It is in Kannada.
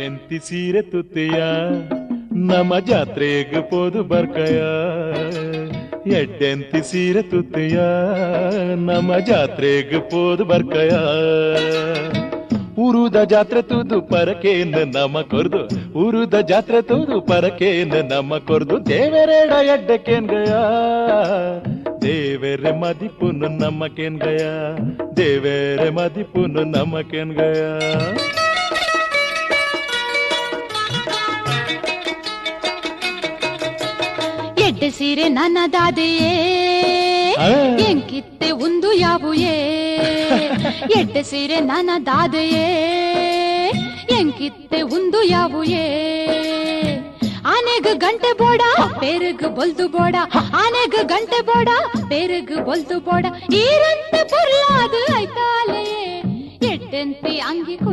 ಎಡ್ಡೆಂತಿ ಸೀರೆ ತುತ್ತಿಯ ನಮ್ಮ ಜಾತ್ರೆಗೆ ಪೋದು ಬರ್ಕಯ ಎಡ್ಡೆಂತಿ ಸೀರೆ ತುತ್ತಿಯ ನಮ್ಮ ಜಾತ್ರೆಗೆ ಪೋದು ಬರ್ಕಯ ಉರುದ ಜಾತ್ರೆ ತೂದು ಪರಕೇನ ನಮ್ಮ ಕೊರ್ದು ಉರುದ ಜಾತ್ರೆ ತೂದು ಪರಕೇನ ನಮ್ಮ ಕೊರ್ದು ದೇವರೇಡ ಎಡ್ಡಕ್ಕೇನ್ ಗಯ ದೇವರೆ ಮದಿಪುನು ನಮ್ಮಕೇನ್ ಗಯ ದೇವರೆ ಮದಿಪುನು ನಮ್ಮಕೇನ್ ಗಯ ಎಡ್ಡೆ ಸೀರೆ ನನ್ನದಾದೆಯೇ ಎಂಕಿತ್ತೆ ಒಂದು ಯಾವುಯೇ ಎಡ್ಡೆ ಸೀರೆ ನನ್ನದಾದೆಯೇ ಎಂಕಿತ್ತೆ ಒಂದು ಯಾವುಯೇ ಆನೆಗ ಗಂಟೆ ಬೋಡ ಪೇರಗ ಬೊಲ್ದು ಬೋಡ ಆನೆಗ ಗಂಟೆ ಬೋಡ ಪೇರಗ ಬೊಲ್ದು ಬೋಡ ಈರಂತೆ ಪುರ್ಲಾದ ಐತಾಲೆಯೇ ಎಡ್ಡೆಂತಿ ಅಂಗಿ